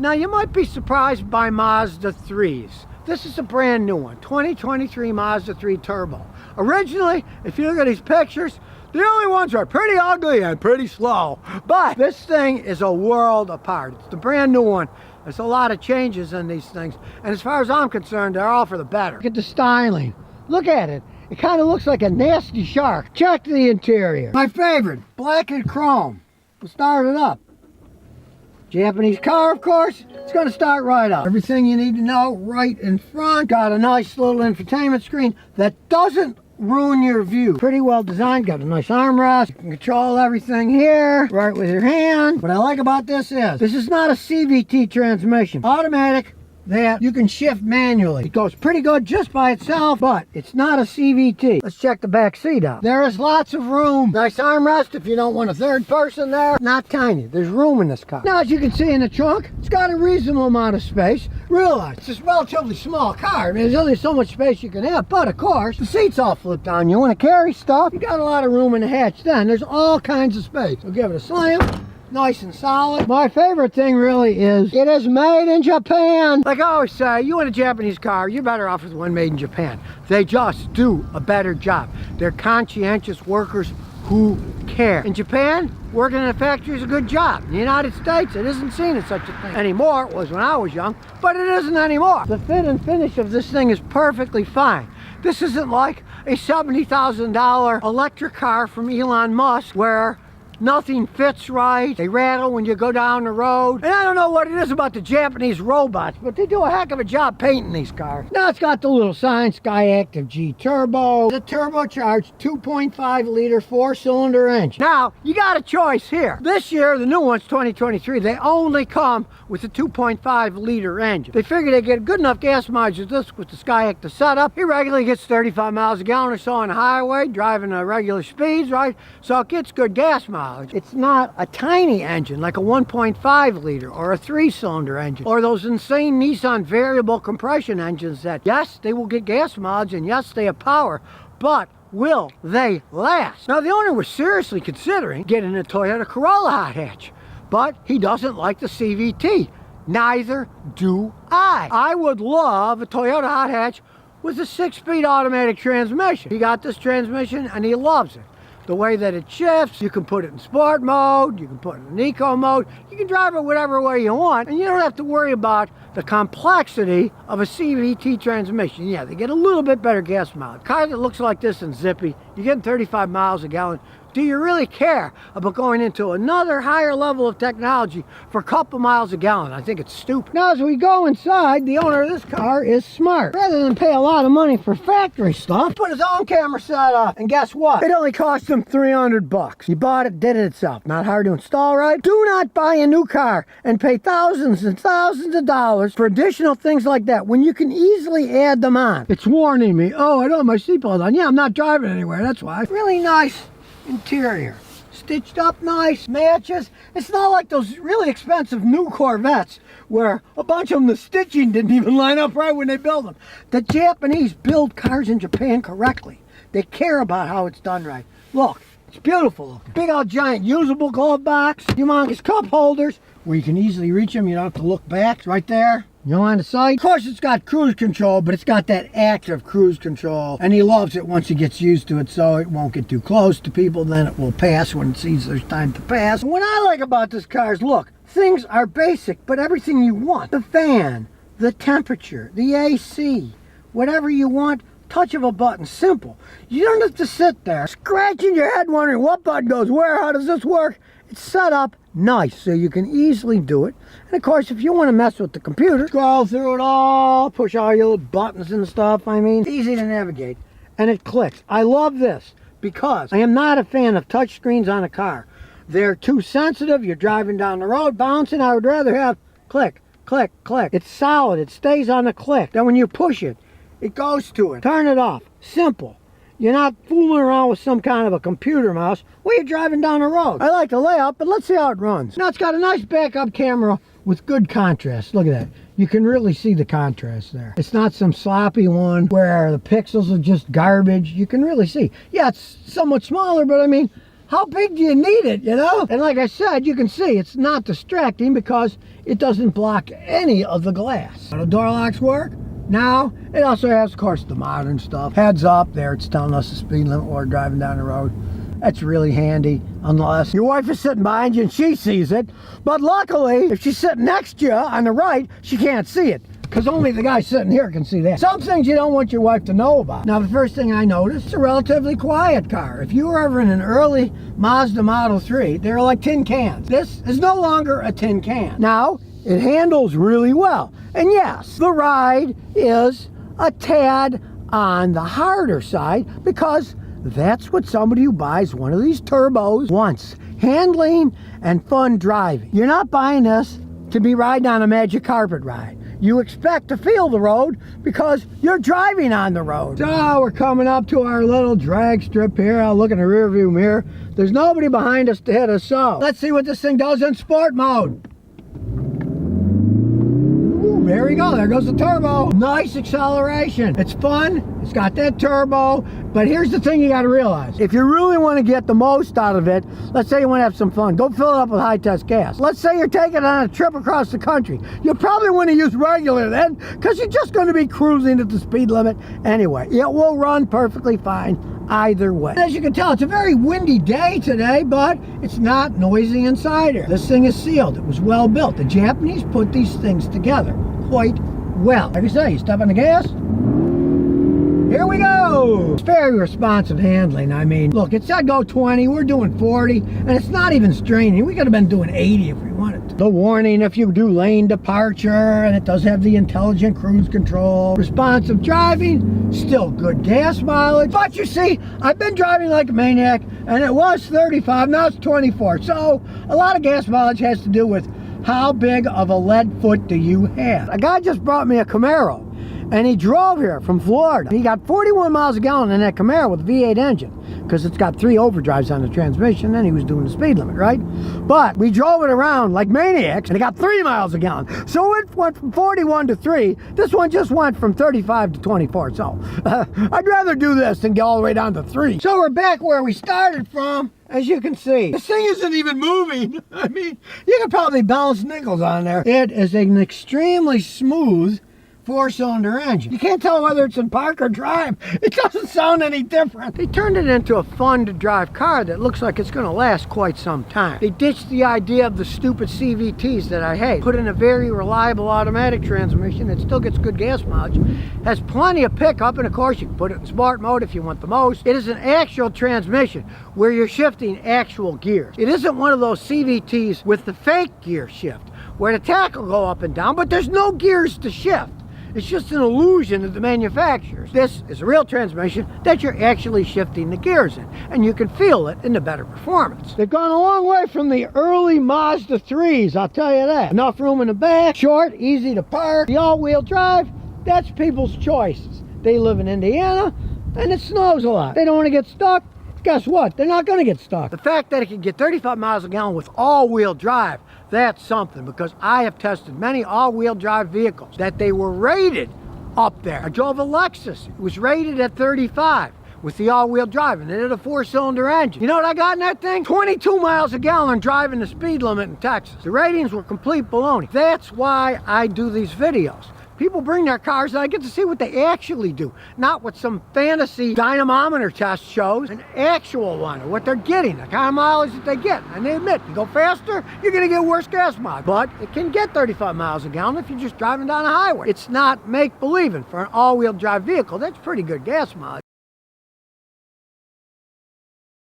Now you might be surprised by Mazda 3s. This is a brand new one, 2023 Mazda 3 Turbo. Originally, if you look at these pictures, the only ones are pretty ugly and pretty slow. But this thing is a world apart. It's the brand new one. There's a lot of changes in these things. And as far as I'm concerned, they're all for the better. Look at the styling. Look at it. It kind of looks like a nasty shark. Check the interior. My favorite, black and chrome. We'll start it up. Japanese car, of course, it's going to start right up. Everything you need to know right in front. Got a nice little infotainment screen that doesn't ruin your view. Pretty well designed, got a nice armrest. You can control everything here, right with your hand. What I like about this is not a CVT transmission. Automatic, that you can shift manually. It goes pretty good just by itself, but it's not a CVT. Let's check the back seat out. There is lots of room. Nice armrest if you don't want a third person there. Not tiny. There's room in this car. Now, as you can see in the trunk, it's got a reasonable amount of space. Realize it's a relatively small car. I mean, there's only so much space you can have, but of course, the seats all flip down. You want to carry stuff, you got a lot of room in the hatch then. There's all kinds of space. So give it a slam. Nice and solid. My favorite thing really is it is made in Japan. Like I always say, you want a Japanese car, you're better off with one made in Japan. They just do a better job. They're conscientious workers who care. In Japan, working in a factory is a good job. In the United States, it isn't seen as such a thing anymore. It was when I was young, but it isn't anymore. The fit and finish of this thing is perfectly fine. This isn't like a $70,000 electric car from Elon Musk where nothing fits right. They rattle when you go down the road. And I don't know what it is about the Japanese robots, but they do a heck of a job painting these cars. Now it's got the little sign, Skyactiv G Turbo. The turbocharged 2.5 liter 4-cylinder engine. Now, you got a choice here. This year, the new one's 2023, they only come with a 2.5 liter engine. They figure they get good enough gas mileage with this with the Skyactiv setup. He regularly gets 35 miles a gallon or so on the highway, driving at regular speeds, right? So it gets good gas mileage. It's not a tiny engine like a 1.5 liter or a 3-cylinder engine or those insane Nissan variable compression engines that, yes, they will get gas mileage and yes, they have power, but will they last? Now, the owner was seriously considering getting a Toyota Corolla hot hatch, but he doesn't like the CVT. Neither do I. I would love a Toyota hot hatch with a 6-speed automatic transmission. He got this transmission and he loves it. The way that it shifts, you can put it in sport mode, you can put it in eco mode, you can drive it whatever way you want, and you don't have to worry about the complexity of a CVT transmission. Yeah, they get a little bit better gas mileage. Car that looks like this and zippy, you're getting 35 miles a gallon. Do you really care about going into another higher level of technology for a couple miles a gallon? I think it's stupid. Now, as we go inside, the owner of this car is smart. Rather than pay a lot of money for factory stuff, put his own camera set up. And guess what? It only cost him 300 bucks. He bought it, did it itself. Not hard to install, right? Do not buy a new car and pay thousands and thousands of dollars for additional things like that when you can easily add them on. It's warning me. Oh, I don't have my seatbelt on. Yeah, I'm not driving anywhere. That's why. Really nice interior, stitched up nice, matches. It's not like those really expensive new Corvettes where a bunch of them, the stitching didn't even line up right when they built them. The Japanese build cars in Japan correctly. They care about how it's done right. Look, it's beautiful looking. Big old giant usable glove box, humongous cup holders where you can easily reach them. You don't have to look back. It's right there. No line of sight. Of course, it's got cruise control, but it's got that active cruise control, and he loves it once he gets used to it, so it won't get too close to people. Then it will pass when it sees there's time to pass. And what I like about this car is, look, things are basic, but everything you want. The fan, the temperature, the AC, whatever you want, touch of a button, simple. You don't have to sit there scratching your head wondering what button goes where, how does this work? It's set up nice so you can easily do it. And of course, if you want to mess with the computer, scroll through it all, push all your little buttons and stuff. I mean, it's easy to navigate and it clicks. I love this because I am not a fan of touch screens on a car. They're too sensitive. You're driving down the road bouncing. I would rather have click, click, click. It's solid. It stays on the click. Then when you push it, it goes to it. Turn it off. Simple. You're not fooling around with some kind of a computer mouse while you're driving down the road. I like the layout, but let's see how it runs. Now, it's got a nice backup camera with good contrast. Look at that. You can really see the contrast there. It's not some sloppy one where the pixels are just garbage. You can really see. Yeah, it's somewhat smaller, but I mean, how big do you need it, you know? And like I said, you can see it's not distracting because it doesn't block any of the glass. How do door locks work? Now, it also has, of course, the modern stuff. Heads up there, it's telling us the speed limit while we're driving down the road. That's really handy, unless your wife is sitting behind you and she sees it. But luckily, if she's sitting next to you on the right, she can't see it, because only the guy sitting here can see that. Some things you don't want your wife to know about. Now, the first thing I noticed, it's a relatively quiet car. If you were ever in an early Mazda Model 3, they were like tin cans. This is no longer a tin can. Now, it handles really well. And yes, the ride is a tad on the harder side, because that's what somebody who buys one of these turbos wants. Handling and fun driving. You're not buying this to be riding on a magic carpet ride. You expect to feel the road because you're driving on the road. So we're coming up to our little drag strip here. I'll look in the rear view mirror. There's nobody behind us to hit us, so let's see what this thing does in sport mode. There we go, there goes the turbo. Nice acceleration. It's fun, it's got that turbo, but here's the thing you gotta realize. If you really wanna get the most out of it, let's say you wanna have some fun, go fill it up with high-test gas. Let's say you're taking it on a trip across the country. You'll probably wanna use regular then, because you're just gonna be cruising at the speed limit anyway. It will run perfectly fine either way. As you can tell, it's a very windy day today, but it's not noisy inside here. This thing is sealed, it was well built. The Japanese put these things together quite well. Like I say, you step on the gas, here we go. It's very responsive handling. I mean, look, it said go 20, we're doing 40, and it's not even straining. We could have been doing 80 if we wanted to. The warning if you do lane departure, and it does have the intelligent cruise control. Responsive driving, still good gas mileage. But you see, I've been driving like a maniac, and it was 35, now it's 24. So a lot of gas mileage has to do with how big of a lead foot do you have. A guy just brought me a Camaro, and he drove here from Florida. He got 41 miles a gallon in that Camaro with a V8 engine, because it's got 3 overdrives on the transmission, and he was doing the speed limit, right? But we drove it around like maniacs, and it got 3 miles a gallon. So it went from 41 to 3. This one just went from 35 to 24. So I'd rather do this than get all the way down to 3. So we're back where we started from. As you can see, this thing isn't even moving. I mean, you could probably balance nickels on there. It is an extremely smooth 4-cylinder engine. You can't tell whether it's in park or drive. It doesn't sound any different. They turned it into a fun to drive car that looks like it's gonna last quite some time. They ditched the idea of the stupid CVTs that I hate. Put in a very reliable automatic transmission that still gets good gas mileage, has plenty of pickup, and of course you can put it in sport mode if you want the most. It is an actual transmission where you're shifting actual gears. It isn't one of those CVTs with the fake gear shift where the tack will go up and down, but there's no gears to shift. It's just an illusion of the manufacturers. This is a real transmission that you're actually shifting the gears in, and you can feel it in the better performance. They've gone a long way from the early Mazda 3s, I'll tell you that. Enough room in the back, short, easy to park. The all-wheel drive, that's people's choices. They live in Indiana, and it snows a lot. They don't want to get stuck. Guess what? They're not going to get stuck. The fact that it can get 35 miles a gallon with all-wheel drive, that's something, because I have tested many all-wheel drive vehicles that they were rated up there. I drove a Lexus. It was rated at 35 with the all-wheel drive, and it had a 4-cylinder engine. You know what I got in that thing? 22 miles a gallon driving the speed limit in Texas. The ratings were complete baloney. That's why I do these videos. People bring their cars and I get to see what they actually do, not what some fantasy dynamometer test shows, an actual one, or what they're getting, the kind of mileage that they get. And they admit, you go faster, you're gonna get worse gas mileage. But it can get 35 miles a gallon if you're just driving down a highway. It's not make-believing. For an all-wheel drive vehicle, that's pretty good gas mileage.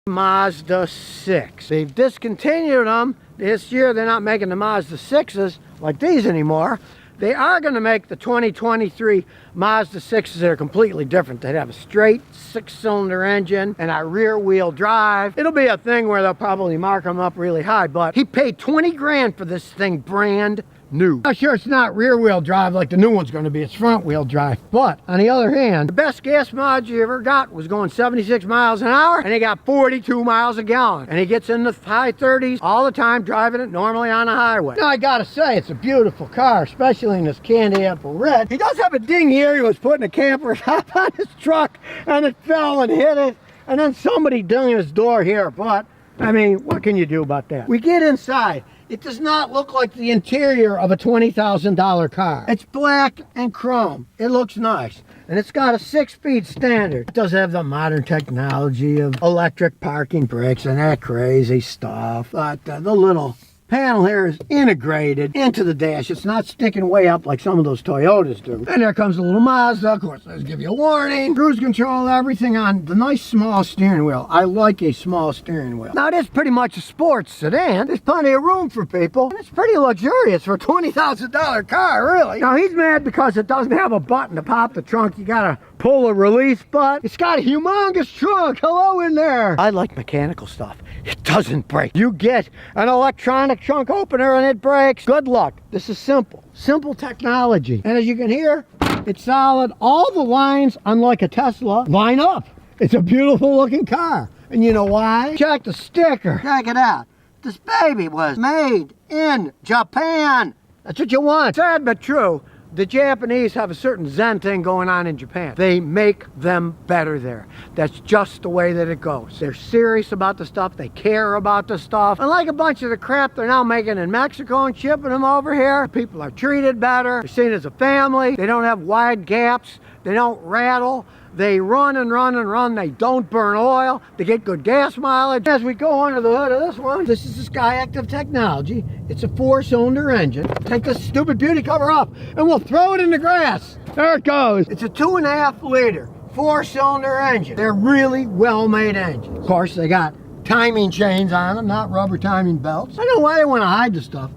Mazda 6. They've discontinued them. This year they're not making the Mazda 6s like these anymore. They are going to make the 2023 Mazda 6s that are completely different. They'd have a straight 6-cylinder engine and a rear-wheel drive. It'll be a thing where they'll probably mark them up really high, but he paid 20 grand for this thing brand new. I'm sure it's not rear-wheel drive like the new one's going to be. It's front-wheel drive. But on the other hand, the best gas mileage you ever got was going 76 miles an hour, and he got 42 miles a gallon. And he gets in the high 30s all the time, driving it normally on a highway. Now, I gotta say, it's a beautiful car, especially in this candy apple red. He does have a ding here. He was putting a camper top on his truck, and it fell and hit it. And then somebody dinged his door here, but I mean, what can you do about that? We get inside. It does not look like the interior of a $20,000 car. It's black and chrome. It looks nice. And it's got a 6-speed standard. It does have the modern technology of electric parking brakes and that crazy stuff. But the little panel here is integrated into the dash. It's not sticking way up like some of those Toyotas do. And there comes a little Mazda. Of course, let's give you a warning. Cruise control, everything on the nice small steering wheel. I like a small steering wheel. Now, it is pretty much a sports sedan. There's plenty of room for people. And it's pretty luxurious for a $20,000 car, really. Now, he's mad because it doesn't have a button to pop the trunk. You gotta pull a release button. It's got a humongous trunk. Hello in there. I like mechanical stuff. It doesn't break. You get an electronic trunk opener and it breaks. Good luck. This is simple technology. And as you can hear, it's solid. All the lines, unlike a Tesla, line up. It's a beautiful looking car. And you know why? Check the sticker. Check it out. This baby was made in Japan. That's what you want. Sad but true. The Japanese have a certain Zen thing going on in Japan. They make them better there. That's just the way that it goes. They're serious about the stuff. They care about the stuff. Unlike a bunch of the crap they're now making in Mexico and shipping them over here, people are treated better. They're seen as a family. They don't have wide gaps. They don't rattle. They run and run and run. They don't burn oil. They get good gas mileage. As we go under the hood of this one, this is the Sky Active technology. It's a 4-cylinder engine. Take this stupid beauty cover off and we'll throw it in the grass. There it goes. It's a 2.5 liter, 4-cylinder engine. They're really well-made engines. Of course, they got timing chains on them, not rubber timing belts. I don't know why they want to hide the stuff.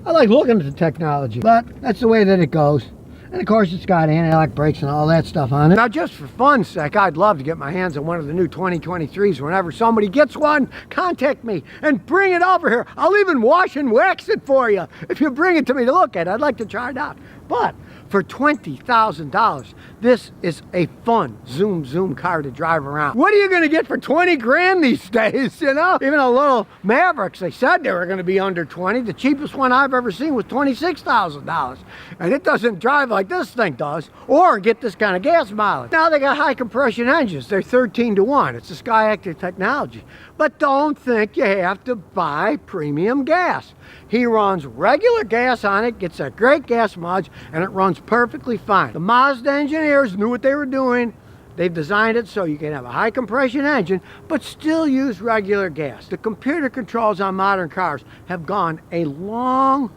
I like looking at the technology, but that's the way that it goes. And of course, it's got anti-lock brakes and all that stuff on it. Now, just for fun's sake, I'd love to get my hands on one of the new 2023s. Whenever somebody gets one, contact me and bring it over here. I'll even wash and wax it for you. If you bring it to me to look at, I'd like to try it out. But for $20,000, this is a fun zoom car to drive around. What are you going to get for 20 grand these days, you know? Even a little Mavericks, they said they were going to be under 20. The cheapest one I've ever seen was $26,000. And it doesn't drive like this thing does, or get this kind of gas mileage. Now they got high compression engines. They're 13-to-1. It's a Sky Active technology. But don't think you have to buy premium gas. He runs regular gas on it, gets a great gas mileage, and it runs perfectly fine. The Mazda engineers knew what they were doing. They've designed it so you can have a high compression engine, but still use regular gas. The computer controls on modern cars have gone a long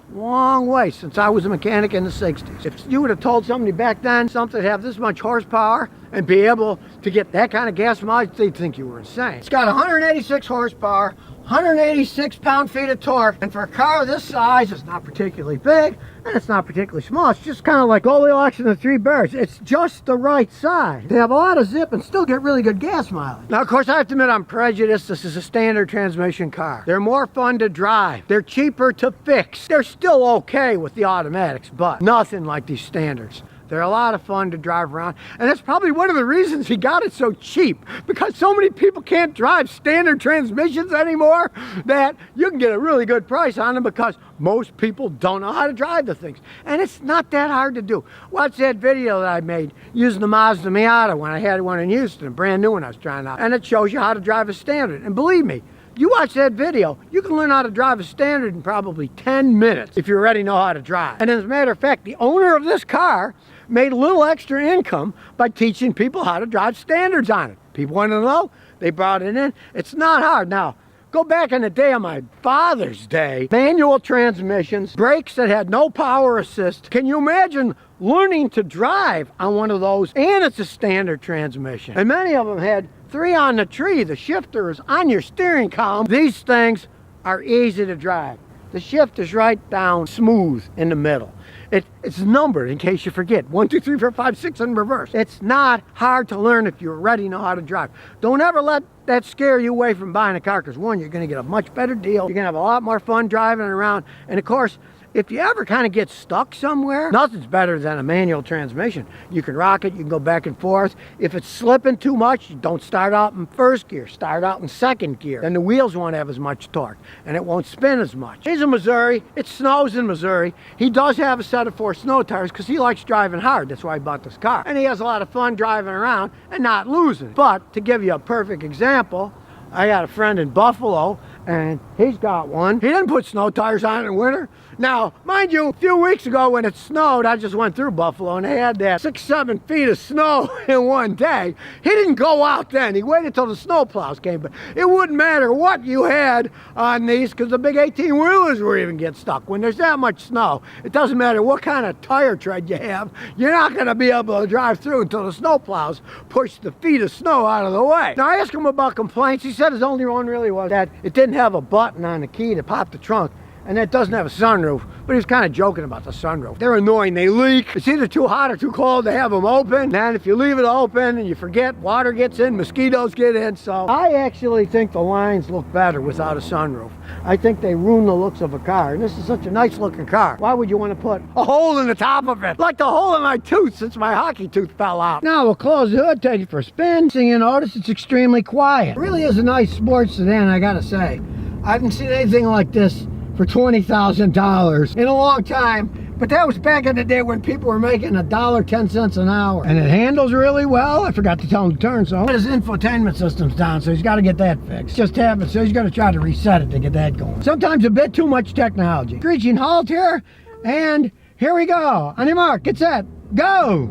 way since I was a mechanic in the 60s. If you would have told somebody back then something to have this much horsepower and be able to get that kind of gas mileage, they'd think you were insane. It's got 186 horsepower, 186 pound-feet of torque, and for a car this size, it's not particularly big, and it's not particularly small. It's just kind of like Goldilocks and the Three Bears. It's just the right size. They have a lot of zip and still get really good gas mileage. Now, of course, I have to admit I'm prejudiced. This is a standard transmission car. They're more fun to drive. They're cheaper to fix. They're still okay with the automatics, but nothing like these standards. They're a lot of fun to drive around, and that's probably one of the reasons he got it so cheap, because so many people can't drive standard transmissions anymore that you can get a really good price on them because most people don't know how to drive the things. And it's not that hard to do. Watch that video that I made using the Mazda Miata when I had one in Houston, a brand new one I was trying out, and it shows you how to drive a standard. And believe me, you watch that video, you can learn how to drive a standard in probably 10 minutes if you already know how to drive. And as a matter of fact, the owner of this car made a little extra income by teaching people how to drive standards on it. People want to know, they brought it in. It's not hard. Now, go back in the day on my father's day, manual transmissions, brakes that had no power assist. Can you imagine learning to drive on one of those? And it's a standard transmission. And many of them had 3 on the tree. The shifter is on your steering column. These things are easy to drive. The shift is right down smooth in the middle. It's numbered in case you forget. 1, 2, 3, 4, 5, 6 in reverse. It's not hard to learn if you already know how to drive. Don't ever let that scare you away from buying a car, because one, you're going to get a much better deal. You're going to have a lot more fun driving around. And of course, if you ever kind of get stuck somewhere, nothing's better than a manual transmission. You can rock it, you can go back and forth. If it's slipping too much, you don't start out in first gear, start out in second gear. Then the wheels won't have as much torque and it won't spin as much. He's in Missouri, it snows in Missouri. He does have a set of 4 snow tires because he likes driving hard. That's why he bought this car. And he has a lot of fun driving around and not losing. But to give you a perfect example, I got a friend in Buffalo, and he's got one. He didn't put snow tires on it in winter. Now, mind you, a few weeks ago when it snowed, I just went through Buffalo and they had that 6-7 feet of snow in one day. He didn't go out then. He waited till the snow plows came. But it wouldn't matter what you had on these because the big 18-wheelers would even get stuck. When there's that much snow, it doesn't matter what kind of tire tread you have. You're not going to be able to drive through until the snow plows push the feet of snow out of the way. Now, I asked him about complaints. He said his only one really was that it didn't have a button on the key to pop the trunk. And it doesn't have a sunroof, but he was kind of joking about the sunroof. They're annoying, they leak. It's either too hot or too cold to have them open. And if you leave it open and you forget, water gets in, mosquitoes get in. So I actually think the lines look better without a sunroof. I think they ruin the looks of a car. And this is such a nice looking car. Why would you want to put a hole in the top of it? Like the hole in my tooth since my hockey tooth fell out. Now we'll close the hood, take it for a spin. So you notice it's extremely quiet. It really is a nice sports sedan, I gotta say. I haven't seen anything like this for $20,000 in a long time, but that was back in the day when people were making $1.10 an hour. And it handles really well. I forgot to tell him to turn some. His infotainment system's down, so he's got to get that fixed. Just happened, so he's going to try to reset it to get that going. Sometimes a bit too much technology. Screeching halt here, and here we go. On your mark, get set, go!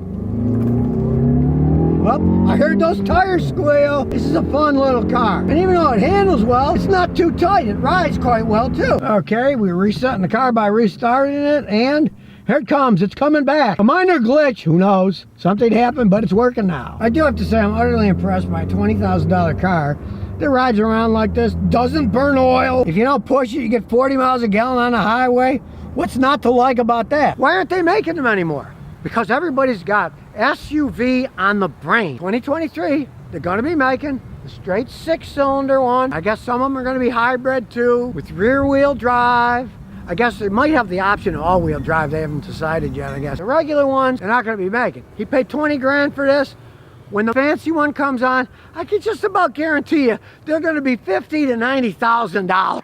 Well, I heard those tires squeal. This is a fun little car. And even though it handles well, it's not too tight. It rides quite well too. Okay, we're resetting the car by restarting it, and here it comes. It's coming back. A minor glitch, who knows? Something happened, but it's working now. I do have to say I'm utterly impressed by a $20,000 car that rides around like this, doesn't burn oil. If you don't push it, you get 40 miles a gallon on the highway. What's not to like about that? Why aren't they making them anymore? Because everybody's got SUV on the brain. 2023, they're going to be making the straight 6-cylinder one. I guess some of them are going to be hybrid too, with rear-wheel drive. I guess they might have the option of all-wheel drive. They haven't decided yet, I guess. The regular ones, they're not going to be making. He paid 20 grand for this. When the fancy one comes on, I can just about guarantee you they're going to be $50,000 to $90,000.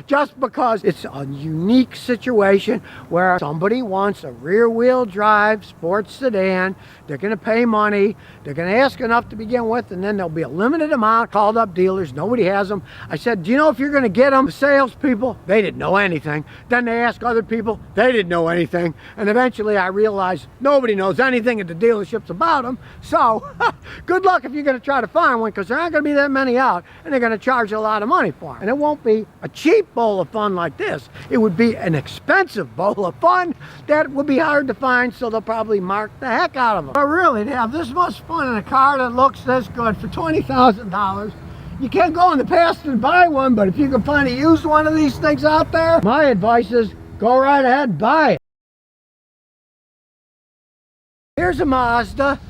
Just because it's a unique situation where somebody wants a rear-wheel drive sports sedan. They're going to pay money. They're going to ask enough to begin with, and then there'll be a limited amount called up dealers. Nobody has them. I said, do you know if you're going to get them? The salespeople, they didn't know anything. Then they asked other people, they didn't know anything. And eventually I realized nobody knows anything at the dealerships about them. So good luck if you're going to try to find one, because there aren't going to be that many out, and they're going to charge a lot of money for them. And it won't be a cheap bowl of fun like this. It would be an expensive bowl of fun that would be hard to find, so they'll probably mark the heck out of them. But really, to have this much fun in a car that looks this good for $20,000, you can't go in the past and buy one, but if you can find a used one of these things out there, my advice is go right ahead and buy it. Here's a Mazda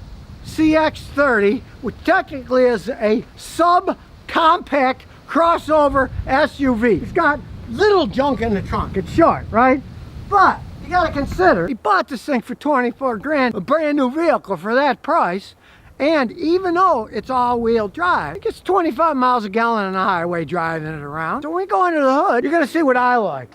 CX-30, which technically is a sub-compact crossover SUV. It's got little junk in the trunk. It's short, right? But you gotta consider, he bought this thing for 24 grand, a brand new vehicle for that price. And even though it's all-wheel drive, it gets 25 miles a gallon on the highway driving it around. So when we go under the hood, you're gonna see what I like.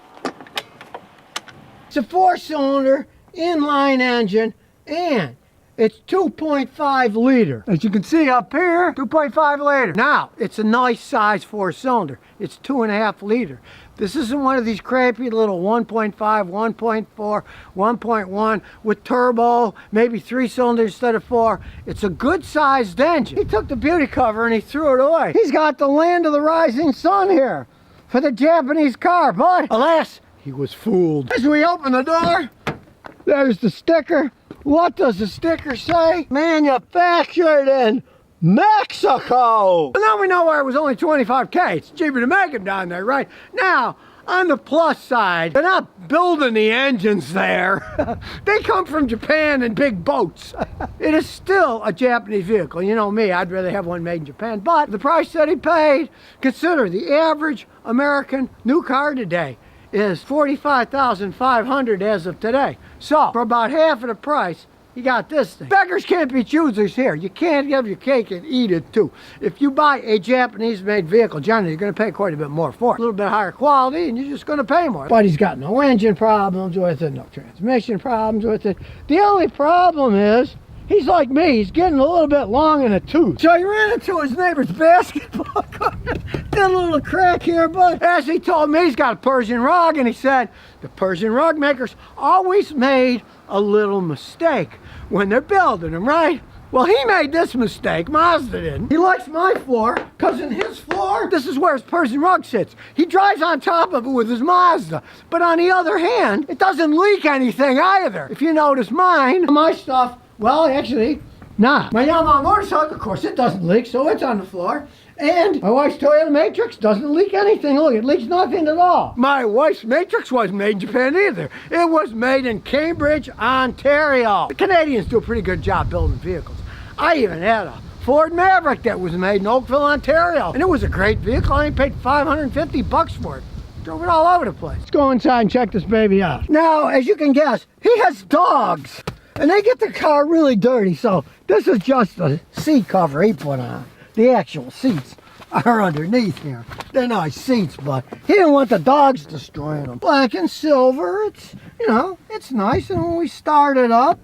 It's a 4-cylinder inline engine, and it's 2.5 liter. As you can see up here, 2.5 liter. Now, it's a nice size 4-cylinder. It's 2.5 liter. This isn't one of these crappy little 1.5, 1.4, 1.1 with turbo, maybe 3 cylinders instead of 4. It's a good sized engine. He took the beauty cover and he threw it away. He's got the land of the rising sun here for the Japanese car, but alas, he was fooled. As we open the door, there's the sticker. What does the sticker say? Manufactured in Mexico. Well, now we know why it was only 25K. It's cheaper to make them down there, right? Now, on the plus side, they're not building the engines there. They come from Japan in big boats. It is still a Japanese vehicle. You know me, I'd rather have one made in Japan. But the price that he paid, consider the average American new car today is $45,500 as of today. So, for about half of the price, you got this thing. Beggars can't be choosers here. You can't have your cake and eat it too. If you buy a Japanese-made vehicle, generally you're going to pay quite a bit more for it. A little bit higher quality, and you're just going to pay more. But he's got no engine problems with it, no transmission problems with it. The only problem is He's like me, he's getting a little bit long in the tooth. So he ran into his neighbor's basketball court. Did a little crack here, but as he told me, he's got a Persian rug, and he said the Persian rug makers always made a little mistake when they're building them, right? Well, he made this mistake, Mazda didn't. He likes my floor, because in his floor, this is where his Persian rug sits. He drives on top of it with his Mazda. But on the other hand, it doesn't leak anything either. If you notice mine, my stuff, well, actually, not. My Yamaha motorcycle, of course, it doesn't leak, so it's on the floor. And my wife's Toyota Matrix doesn't leak anything. Look, it leaks nothing at all. My wife's Matrix wasn't made in Japan either. It was made in Cambridge, Ontario. The Canadians do a pretty good job building vehicles. I even had a Ford Maverick that was made in Oakville, Ontario. And it was a great vehicle. I paid $550 for it. Drove it all over the place. Let's go inside and check this baby out. Now, as you can guess, he has dogs. And they get the car really dirty, so this is just a seat cover he put on. The actual seats are underneath here. They're nice seats, but he didn't want the dogs destroying them. Black and silver, it's, you know, it's nice. And when we start it up,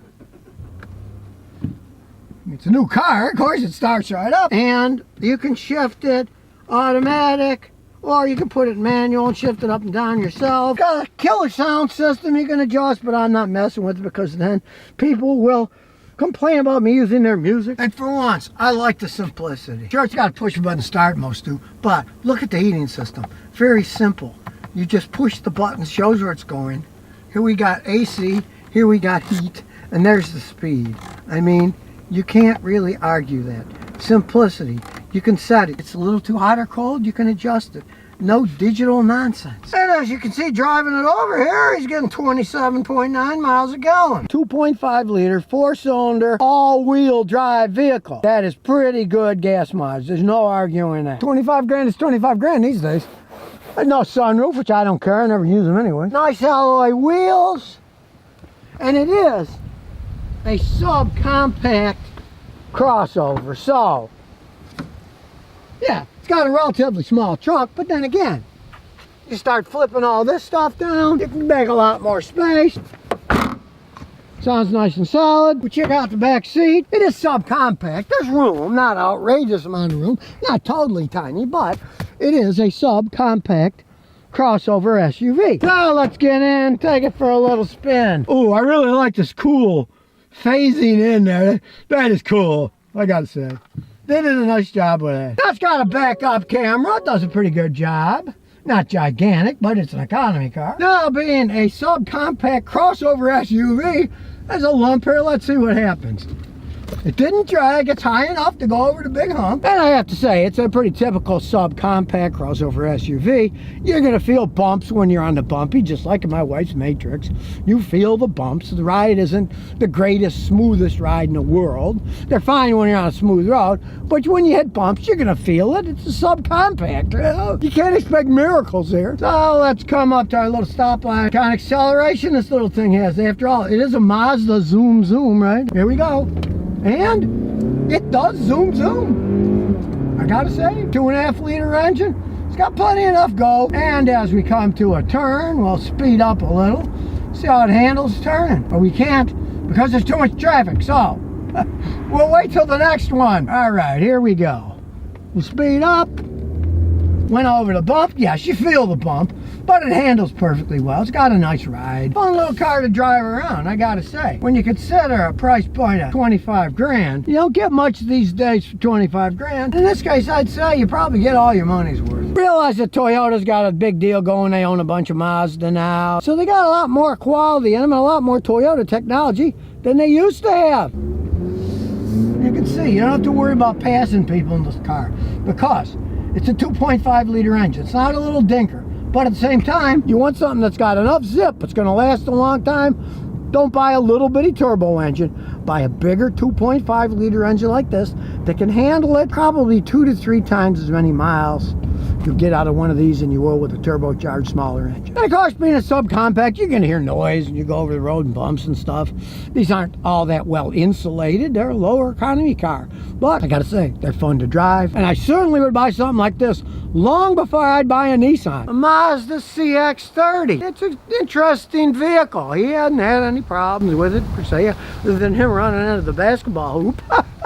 it's a new car, of course it starts right up. And you can shift it automatic, or you can put it manual and shift it up and down yourself. Got a killer sound system you can adjust, but I'm not messing with it because then people will complain about me using their music. And for once, I like the simplicity. Sure, it's got a push button start, most do, but look at the heating system. Very simple. You just push the button, shows where it's going. Here we got AC, here we got heat, and there's the speed. I mean, you can't really argue that. Simplicity. You can set it. It's a little too hot or cold, you can adjust it. No digital nonsense. And as you can see, driving it over here, he's getting 27.9 miles a gallon. 2.5 liter, 4-cylinder, all-wheel drive vehicle. That is pretty good gas mileage. There's no arguing that. 25 grand is 25 grand these days. There's no sunroof, which I don't care. I never use them anyway. Nice alloy wheels. And it is a subcompact crossover. So, yeah, it's got a relatively small trunk, but then again, you start flipping all this stuff down, you can make a lot more space. Sounds nice and solid. We check out the back seat. It is subcompact. There's room, not outrageous amount of room, not totally tiny, but it is a subcompact crossover SUV. So let's get in, take it for a little spin. Oh, I really like this cool phasing in there. That is cool, I gotta say. They did a nice job with it. That's got a backup camera. It does a pretty good job. Not gigantic, but it's an economy car. Now, being a subcompact crossover SUV, there's a lump here. Let's see what happens. It didn't drag. It's high enough to go over the big hump. And I have to say, it's a pretty typical subcompact crossover SUV. You're going to feel bumps when you're on the bumpy, just like in my wife's Matrix. You feel the bumps. The ride isn't the greatest, smoothest ride in the world. They're fine when you're on a smooth road, but when you hit bumps, you're going to feel it. It's a subcompact. You know? You can't expect miracles here. So let's come up to our little stoplight. What kind of acceleration this little thing has. After all, it is a Mazda zoom zoom, right? Here we go. And it does zoom zoom. I gotta say, 2.5 liter engine. It's got plenty enough go. And as we come to a turn, we'll speed up a little. See how it handles turning. But we can't because there's too much traffic. So we'll wait till the next one. All right, here we go. We'll speed up. Went over the bump. Yes, you feel the bump, but it handles perfectly well. It's got a nice ride. Fun little car to drive around, I gotta say. When you consider a price point of 25 grand, you don't get much these days for 25 grand. In this case, I'd say you probably get all your money's worth. Realize that Toyota's got a big deal going. They own a bunch of Mazda now. So they got a lot more quality in them and a lot more Toyota technology than they used to have. You can see, you don't have to worry about passing people in this car because it's a 2.5 liter engine. It's not a little dinker. But at the same time, you want something that's got enough zip, it's going to last a long time. Don't buy a little bitty turbo engine. Buy a bigger 2.5 liter engine like this that can handle it probably 2 to 3 times as many miles. you'll get out of one of these than you will with a turbocharged smaller engine. And of course, being a subcompact, you're going to hear noise and you go over the road and bumps and stuff. These aren't all that well insulated. They're a lower economy car. But I got to say, they're fun to drive. And I certainly would buy something like this long before I'd buy a Nissan. A Mazda CX-30. It's an interesting vehicle. He hadn't had any problems with it per se, other than him running into the basketball hoop.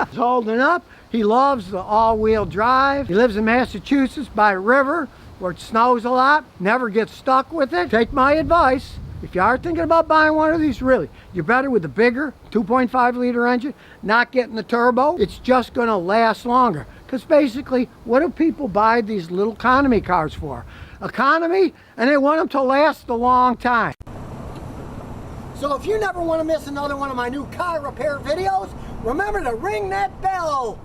He's holding up. He loves the all-wheel drive. He lives in Massachusetts by a river where it snows a lot. Never gets stuck with it. Take my advice. If you are thinking about buying one of these, really, you're better with the bigger 2.5 liter engine, not getting the turbo. It's just going to last longer. Because basically, what do people buy these little economy cars for? Economy, and they want them to last a long time. So if you never want to miss another one of my new car repair videos, remember to ring that bell.